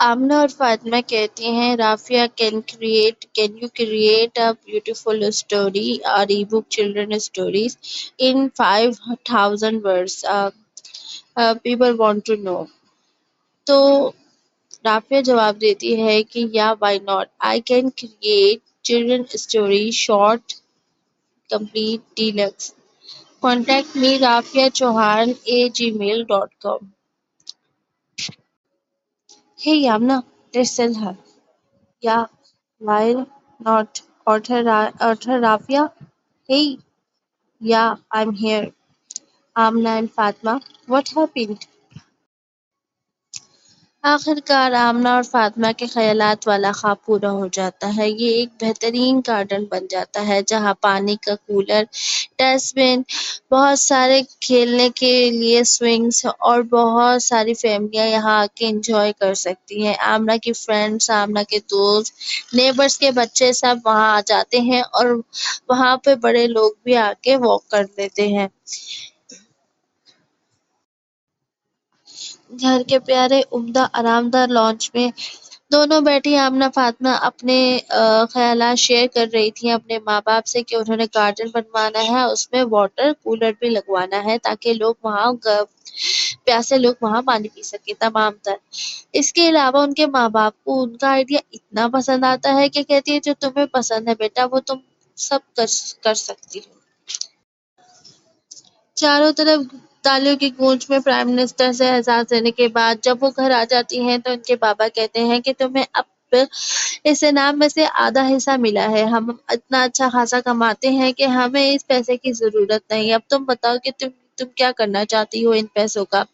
آمنہ اور فاطمہ کہتی ہیں Rafia can you create a beautiful story or ebook children stories in 5,000 words? People want to know. تو رافیہ جواب دیتی ہے کہ یا why not? I can create children story short complete deluxe. Contact me rafiachauhan@gmail.com. Hey Yamna, let's tell her. Yeah, why not? Author Rafia. Hey, yeah, I'm here. Amna and Fatma. What happened? آخرکار آمنہ اور فاطمہ کے خیالات والا خواب پورا ہو جاتا ہے۔ یہ ایک بہترین گارڈن بن جاتا ہے جہاں پانی کا کولر، ڈسٹ بن، بہت سارے کھیلنے کے لیے سوئنگس اور بہت ساری فیملیاں یہاں آ کے انجوائے کر سکتی ہیں۔ آمنہ کی فرینڈس، آمنہ کے دوست، نیبرز کے بچے سب وہاں آ جاتے ہیں اور وہاں پہ بڑے لوگ بھی آ کے واک کر لیتے ہیں۔ گھر کے پیارے عمدہ آرام دہ لانچ میں دونوں بیٹھی آمنہ فاطمہ اپنے خیالات شیئر کر رہی تھیں اپنے ماں باپ سے کہ انہوں نے گارڈن بنوانا ہے، اس میں واٹر کولر بھی لگوانا ہے تاکہ لوگ وہاں پیاسے لوگ وہاں پانی پی سکیں تمام تر۔ اس کے علاوہ ان کے ماں باپ کو ان کا آئیڈیا اتنا پسند آتا ہے کہ کہتی ہے جو تمہیں پسند ہے بیٹا وہ تم سب کر سکتی ہو۔ چاروں طرف تالیوں کی گونج میں پرائم منسٹر سے اعزاز لینے کے بعد جب وہ گھر آ جاتی ہیں تو ان کے بابا کہتے ہیں کہ تمہیں اب اس انعام میں سے آدھا حصہ ملا ہے، ہم اتنا اچھا خاصا کماتے ہیں کہ ہمیں اس پیسے کی ضرورت نہیں، اب تم بتاؤ کہ تم کیا کرنا چاہتی ہو ان پیسوں کا۔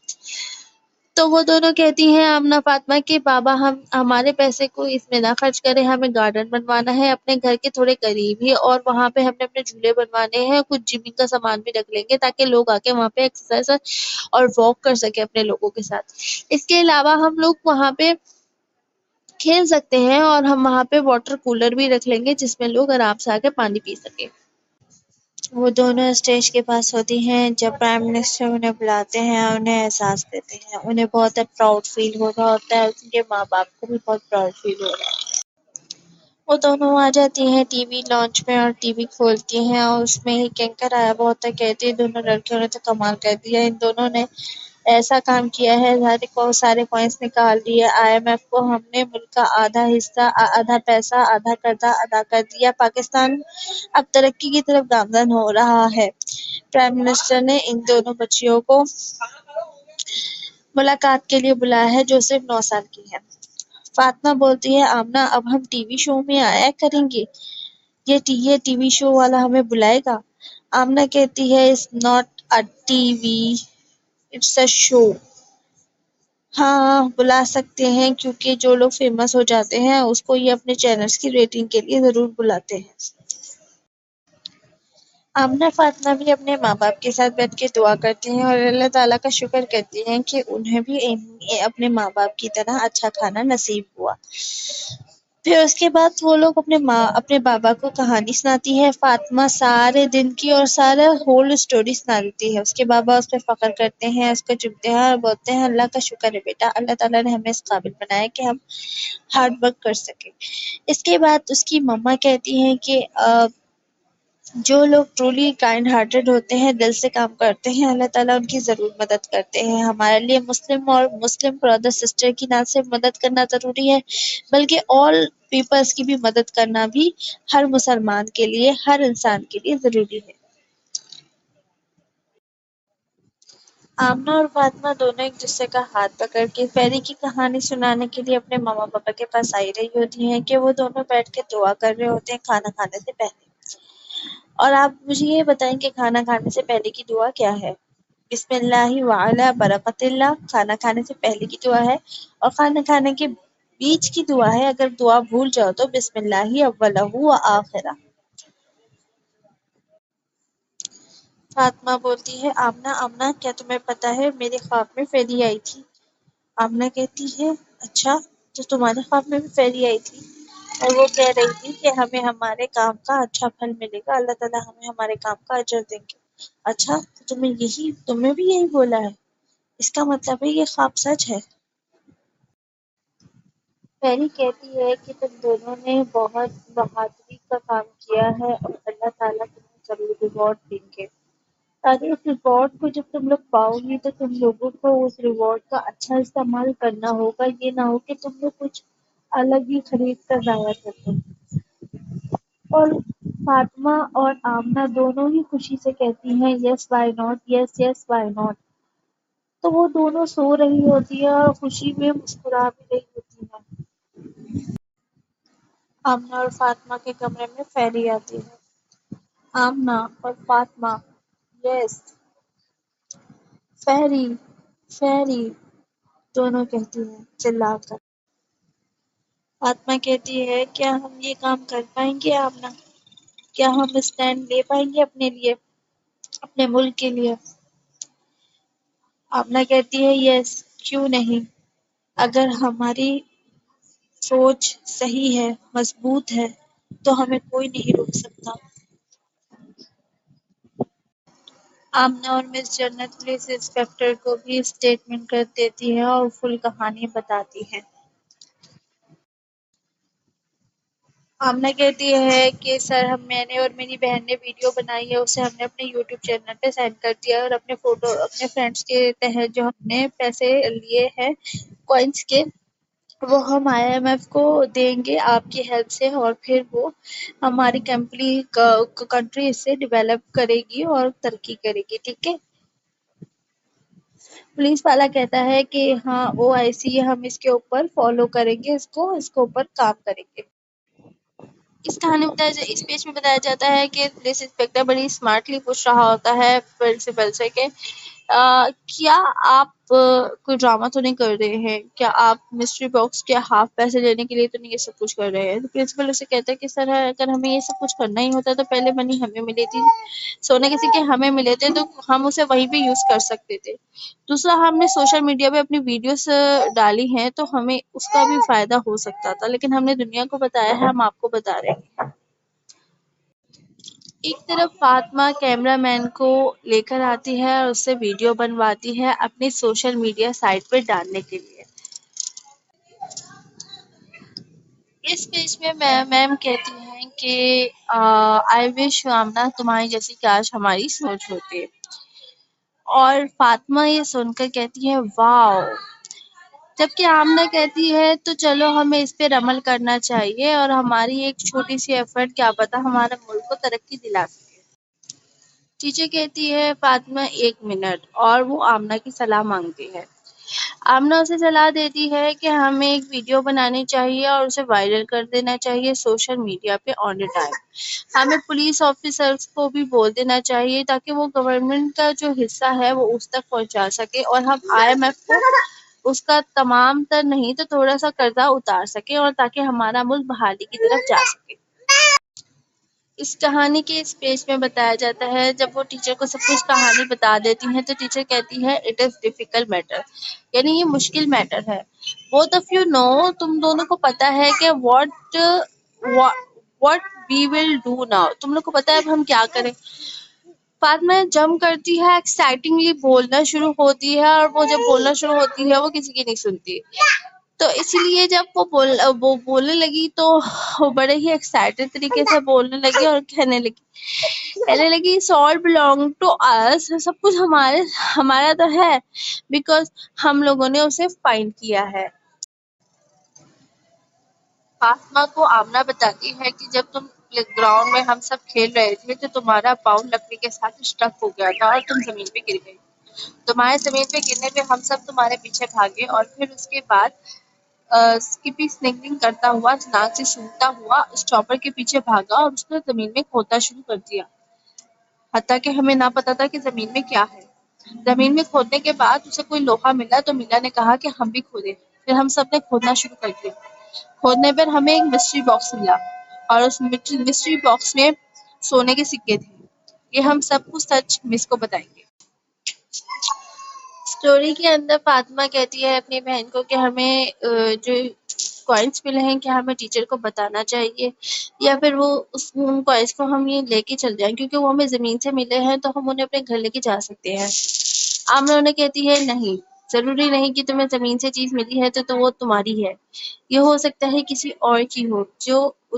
تو وہ دونوں کہتی ہیں آمنہ فاطمہ کہ بابا ہم ہمارے پیسے کو اس میں نہ خرچ کریں، ہمیں گارڈن بنوانا ہے اپنے گھر کے تھوڑے قریب ہی، اور وہاں پہ ہم نے اپنے جھولے بنوانے ہیں، کچھ جمنگ کا سامان بھی رکھ لیں گے تاکہ لوگ آ کے وہاں پہ ایکسرسائز اور واک کر سکے اپنے لوگوں کے ساتھ۔ اس کے علاوہ ہم لوگ وہاں پہ کھیل سکتے ہیں اور ہم وہاں پہ واٹر کولر بھی رکھ لیں گے جس میں لوگ آرام سے آ کے پانی پی سکیں۔ وہ دونوں اسٹیج کے پاس ہوتی ہیں جب پرائم منسٹر انہیں بلاتے ہیں اور انہیں احساس دیتے ہیں، انہیں بہت پراؤڈ فیل ہو رہا ہوتا ہے، ان کے ماں باپ کو بھی بہت پراؤڈ فیل ہو رہا ہے۔ وہ دونوں آ جاتی ہیں ٹی وی لانچ میں اور ٹی وی کھولتی ہیں اور اس میں ایک اینکر آیا ہوا ہوتا ہے، کہتی ہے دونوں لڑکیوں نے تو کمال کر دیا، ان دونوں نے ایسا کام کیا ہے، سارے کوائنس نکال دیے، IMF کو ہم نے ملک کا آدھا حصہ، آدھا پیسہ، آدھا قرضہ ادا کر دیا، پاکستان اب ترقی کی طرف گامزن ہو رہا ہے۔ پرائم منسٹر نے ان دونوں بچیوں کو ملاقات کے لیے بلایا ہے جو صرف 9 سال کی ہے۔ فاطمہ بولتی ہے آمنہ اب ہم ٹی وی شو میں آیا کریں گے، یہ ٹی وی شو والا ہمیں بلائے گا۔ آمنہ کہتی ہے it's not a T V it's a show. ہاں بلا سکتے ہیں کیونکہ جو لوگ فیمس ہو جاتے ہیں اس کو یہ اپنے چینلز کی ریٹنگ کے لیے ضرور بلاتے ہیں۔ آمنہ فاطمہ بھی اپنے ماں باپ کے ساتھ بیٹھ کے دعا کرتی ہیں اور اللہ تعالیٰ کا شکر کرتی ہیں کہ انہیں بھی اپنے ماں باپ کی طرح اچھا کھانا نصیب ہوا۔ پھر اس کے بعد وہ لوگ اپنے بابا کو کہانی سناتی ہے، فاطمہ سارے دن کی اور سارا ہول اسٹوری سنا دیتی ہے۔ اس کے بابا اس پہ فخر کرتے ہیں، اس کو چمتے ہیں اور بولتے ہیں اللہ کا شکر ہے بیٹا، اللہ تعالیٰ نے ہمیں اس قابل بنایا کہ ہم ہارڈ ورک کر سکیں۔ اس کے بعد اس کی مما کہتی ہیں کہ جو لوگ ٹرولی کائنڈ ہارٹڈ ہوتے ہیں، دل سے کام کرتے ہیں، اللہ تعالیٰ ان کی ضرور مدد کرتے ہیں۔ ہمارے لیے مسلم اور مسلم برادر سسٹر کی نہ صرف مدد کرنا ضروری ہے بلکہ آل پیپلز کی بھی مدد کرنا بھی ہر مسلمان کے لیے، ہر انسان کے لیے ضروری ہے۔ آمنہ اور فاطمہ دونوں ایک دوسرے کا ہاتھ پکڑ کے فیری کی کہانی سنانے کے لیے اپنے ماما پاپا کے پاس آئی رہی ہوتی ہیں کہ وہ دونوں بیٹھ کے دعا کر رہے ہوتے ہیں کھانا کھانے سے پہلے۔ اور آپ مجھے یہ بتائیں کہ کھانا کھانے سے پہلے کی دعا کیا ہے؟ بسم اللہ وعلی برکت اللہ کھانا کھانے سے پہلے کی دعا ہے، اور کھانا کھانے کے بیچ کی دعا ہے، اگر دعا بھول جاؤ تو بسم اللہ اولہ و آخرہ۔ فاطمہ بولتی ہے آمنہ کیا تمہیں پتہ ہے میرے خواب میں فیری آئی تھی؟ آمنہ کہتی ہے اچھا، تو تمہارے خواب میں بھی فیری آئی تھی؟ اور وہ کہہ رہی تھی کہ ہمیں ہمارے کام کا اچھا پھل ملے گا، اللہ تعالیٰ ہمیں ہمارے کام کا اجر دیں گے۔ اچھا تو تمہیں بھی یہی بولا ہے؟ اس کا مطلب ہے یہ خواب سچ ہے۔ پیری کہتی ہے کہ تم دونوں نے بہت بہادری کا کام کیا ہے اور اللہ تعالیٰ تمہیں ضرور ریوارڈ دیں گے۔ اس ریوارڈ کو جب تم لوگ پاؤ گی تو تم لوگوں کو اس ریوارڈ کا اچھا استعمال کرنا ہوگا، یہ نہ ہو کہ تم لوگ کچھ الگ ہی خرید کر ضائع کر دو۔ اور فاطمہ اور آمنہ دونوں ہی خوشی سے کہتی ہیں yes why not, yes yes why not. تو وہ دونوں سو رہی ہوتی ہیں اور خوشی میں مسکرا بھی رہی ہوتی ہیں۔ آمنہ اور فاطمہ کے کمرے میں فیری آتی ہے۔ آمنہ اور فاطمہ یس فیری فیری دونوں کہتی ہیں چلا کر۔ فاطمہ کہتی ہے کیا ہم یہ کام کر پائیں گے آمنہ؟ کیا ہم اسٹینڈ لے پائیں گے اپنے لیے، اپنے ملک کے لیے؟ آمنہ کہتی ہے یس، کیوں نہیں؟ اگر ہماری سوچ صحیح ہے، مضبوط ہے، تو ہمیں کوئی نہیں روک سکتا۔ آمنہ اور مس جنت پولیس انسپکٹر کو بھی اسٹیٹمنٹ کر دیتی ہے اور فل کہانی بتاتی ہے۔ آمنہ کہتی ہے کہ سر میں نے اور میری بہن نے ویڈیو بنائی ہے، اسے ہم نے اپنے یوٹیوب چینل پہ سینڈ کر دیا ہے، اور اپنے فرینڈس کے تحت جو ہم نے پیسے لیے ہیں کوئنس کے، وہ ہم IMF کو دیں گے آپ کی ہیلپ سے، اور پھر وہ ہماری کنٹری اس سے ڈیولپ کرے گی اور ترقی کرے گی، ٹھیک ہے؟ پولیس والا کہتا ہے کہ ہاں OIC ہم اس کے اوپر فالو کریں گے، اس کے اوپر کام کریں گے۔ اس کہانی میں اس پیج میں بتایا جاتا ہے کہ پولیس انسپکٹر بڑی اسمارٹلی پوچھ رہا ہوتا ہے پرنسپل سے کہ کیا آپ کوئی ڈرامہ تو نہیں کر رہے ہیں؟ کیا آپ مسٹری باکس کے ہاف پیسے لینے کے لیے تو نہیں یہ سب کچھ کر رہے ہیں؟ تو پرنسپل اسے کہتا ہے کہ سر اگر ہمیں یہ سب کچھ کرنا ہی ہوتا تو پہلے منی ہمیں ملی تھی، سونے کسی کے ہمیں ملے تھے تو ہم اسے وہیں پہ یوز کر سکتے تھے۔ دوسرا، ہم نے سوشل میڈیا پہ اپنی ویڈیوز ڈالی ہیں تو ہمیں اس کا بھی فائدہ ہو سکتا تھا، لیکن ہم نے دنیا کو بتایا ہے، ہم آپ کو بتا رہے ہیں۔ ایک طرف فاطمہ کیمرہ مین کو لے کر آتی ہے اور اس سے ویڈیو بنواتی ہے اپنی سوشل میڈیا سائٹ پہ ڈالنے کے لیے۔ اس پیج میں میم کہتی ہیں کہ آئی وش آمنہ تمہاری جیسی کاش ہماری سوچ ہوتی، اور فاطمہ یہ سن کر کہتی ہے واو، جبکہ آمنہ کہتی ہے تو چلو ہمیں اس پہ عمل کرنا چاہیے اور ہماری ایک چھوٹی سی ایفرٹ کیا پتہ ہمارے ملک کو ترقی دلا سکے۔ ٹیچر کہتی ہے فاطمہ 1 منٹ، اور وہ آمنہ کی صلاح مانگتی ہے۔ آمنہ اسے صلاح دیتی ہے کہ ہمیں ایک ویڈیو بنانی چاہیے اور اسے وائرل کر دینا چاہیے سوشل میڈیا پہ آن اے ٹائم۔ ہمیں پولیس آفیسرز کو بھی بول دینا چاہیے تاکہ وہ گورنمنٹ کا جو حصہ ہے وہ اس تک پہنچا سکے، اور ہم IMF کو اس کا تمام تر نہیں تو تھوڑا سا قرضہ اتار سکے، اور تاکہ ہمارا ملک بحالی کی طرف جا سکے۔ اس کہانی کے اس پیج میں بتایا جاتا ہے جب وہ ٹیچر کو سب کچھ کہانی بتا دیتی ہیں تو ٹیچر کہتی ہے اٹ از ڈیفیکلٹ میٹر، یعنی یہ مشکل میٹر ہے۔ بوتھ آف یو نو، تم دونوں کو پتا ہے کہ what we will do now، تم لوگ کو پتا ہے اب ہم کیا کریں۔ فاطمہ جم کرتی ہے، ایکسائٹنگلی بولنا شروع ہوتی ہے، اور وہ جب بولنا شروع ہوتی ہے وہ کسی کی نہیں سنتی، تو اسی لیے جب وہ بولنے لگی تو وہ بڑے ہی ایکسائٹڈ طریقے سے بولنے لگی اور کہنے لگی it's all belong to us، سب کچھ ہمارا تو ہے، بیکاز ہم لوگوں نے اسے فائنڈ کیا ہے۔ فاطمہ کو آمنہ بتاتی ہے کہ جب تم گراؤنڈ میں ہم سب کھیل رہے تھے تو تمہارا پاؤں لکڑی کے ساتھ اسٹک ہو گیا تھا اور تم زمین پہ گر گئی۔ تمہارے زمین پہ گرنے پہ ہم سب تمہارے پیچھے بھاگے، اور پھر اس کے بعد اسکپی سنگنگ کرتا ہوا ناک سے سونگھتا ہوا اس چاپر کے پیچھے بھاگا اور اس نے زمین میں کھودنا شروع کر دیا، حتیٰ کہ ہمیں نہ پتا تھا کہ زمین میں کیا ہے۔ زمین میں کھودنے کے بعد اسے کوئی لوہا ملا تو میلا نے کہا کہ ہم بھی کھودیں، پھر ہم سب نے کھودنا شروع کر دیا۔ کھودنے پر ہمیں ایک مسٹری باکس ملا، اور اس مسٹری باکس میں سونے کے سکے تھے۔ یہ ہم سب کو سچ مس کو بتائیں گے۔ اسٹوری کے اندر فاطمہ کہتی ہے اپنی بہن کو کہ ہمیں جو کوائنس ملے ہیں کیا ہمیں ٹیچر کو بتانا چاہیے، یا پھر وہ اس کوائنس کو ہم یہ لے کے چل جائیں، کیونکہ وہ ہمیں زمین سے ملے ہیں تو ہم انہیں اپنے گھر لے کے جا سکتے ہیں۔ آمنہ انہیں کہتی ہے نہیں، ضروری نہیں کہ تمہیں زمین سے چیز ملی ہے تو وہ تمہاری ہے، یہ ہو سکتا ہے کسی اور کی ہو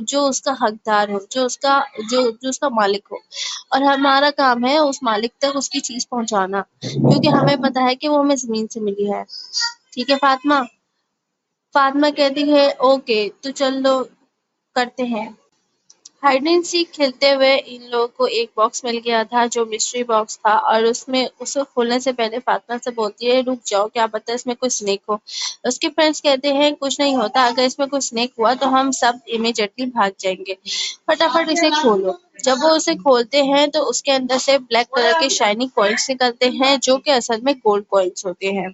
جو اس کا حقدار ہو، جو اس کا مالک ہو، اور ہمارا کام ہے اس مالک تک اس کی چیز پہنچانا، کیونکہ ہمیں پتا ہے کہ وہ ہمیں زمین سے ملی ہے۔ ٹھیک ہے فاطمہ کہتی ہے اوکے تو چلو کرتے ہیں۔ ہائیڈ اینڈ سیک کھیلتے ہوئے ان لوگوں کو ایک باکس مل گیا تھا جو مسٹری باکس تھا، اور اسے کھولنے سے پہلے فاطمہ سے بولتی ہے رک جاؤ، کیا پتہ اس میں کوئی سنیک ہو۔ اس کے فرینڈز کہتے ہیں کچھ نہیں ہوتا، اگر اس میں کوئی سنیک ہوا تو ہم سب امیجیٹلی بھاگ جائیں گے، فٹافٹ اسے کھولو۔ جب وہ اسے کھولتے ہیں تو اس کے اندر سے بلیک کلر کے شائننگ کوئنس نکلتے ہیں جو کہ اصل میں گولڈ کوئنس ہوتے ہیں۔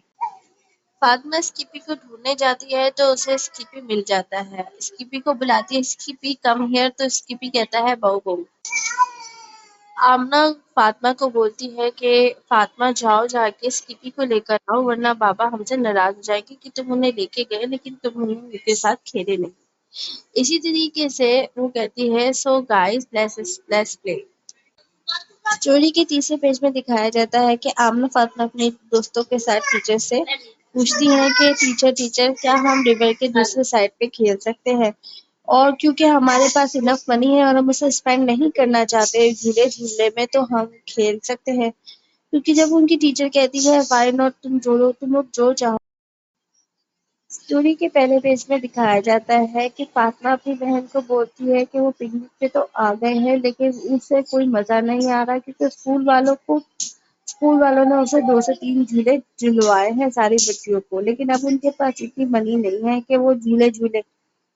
فاطمہ اسکیپی کو ڈھونڈنے جاتی ہے تو اسے اسکیپی مل جاتا ہے، اسکیپی کو بلاتی ہے اسکیپی کم ہیئر، تو اسکیپی کہتا ہے بہو بہو۔ آمنہ فاطمہ کو بولتی ہے کہ فاطمہ جاؤ جا کے اسکیپی کو لے کر آؤ ورنہ بابا ہم سے ناراض ہو جائیں گے کہ تم انہیں لے کے گئے لیکن تم انہیں ان کے ساتھ کھیلے نہیں۔ اسی طریقے سے وہ کہتی ہے so guys let's play. Story کے تیسرے پیج میں دکھایا جاتا ہے کہ آمنہ فاطمہ اپنے دوستوں کے ساتھ ٹیچر سے پوچھتی ہیں کہ ٹیچر کیا ہم ریور کے دوسرے سائڈ پہ کھیل سکتے ہیں، اور کیونکہ ہمارے پاس انف منی ہے اور ہم اسے اسپینڈ نہیں کرنا چاہتے جھولے میں تو ہم کھیل سکتے ہیں، کیونکہ جب ان کی ٹیچر کہتی ہے وائی ناٹ، تم لوگ جو چاہو۔ اسٹوری کے پہلے پیج میں دکھایا جاتا ہے کہ فاطمہ اپنی بہن کو بولتی ہے کہ وہ پکنک پہ تو آ گئے ہیں لیکن اس سے کوئی مزہ نہیں آ رہا، کیونکہ اسکول والوں نے اسے 2 سے 3 جھولے جھلوائے ہیں ساری بچیوں کو، لیکن اب ان کے پاس اتنی منی نہیں ہے کہ وہ جھولے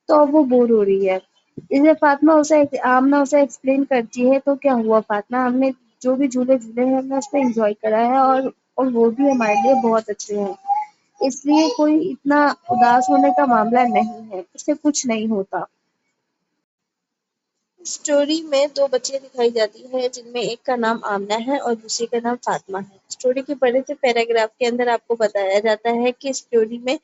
تو اب وہ بور ہو رہی ہے۔ اسے آمنہ اسے ایکسپلین کرتی ہے تو کیا ہوا فاطمہ، ہم نے جو بھی جھولے ہیں ہم نے اس پہ انجوائے کرا ہے اور وہ بھی ہمارے لیے بہت اچھے ہیں، اس لیے کوئی اتنا اداس ہونے کا معاملہ نہیں ہے، اس سے کچھ نہیں ہوتا۔ اسٹوری میں 2 بچیاں دکھائی جاتی ہیں جن میں ایک کا نام آمنہ ہے اور دوسری کا نام فاطمہ ہے۔ اسٹوری کے بڑے سے پیراگراف کے اندر آپ کو بتایا جاتا ہے کہ اسٹوری میں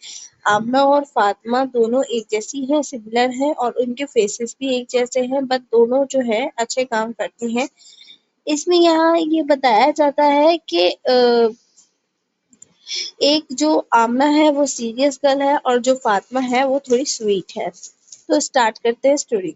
آمنہ اور فاطمہ دونوں ایک جیسی ہیں، سملر ہیں، اور ان کے فیسز بھی ایک جیسے ہیں، بٹ دونوں جو ہے اچھے کام کرتی ہیں۔ اس میں یہاں یہ بتایا جاتا ہے کہ ایک جو آمنہ ہے وہ سیریس گرل ہے اور جو فاطمہ ہے وہ تھوڑی سویٹ ہے۔ تو اسٹارٹ کرتے ہیں اسٹوری۔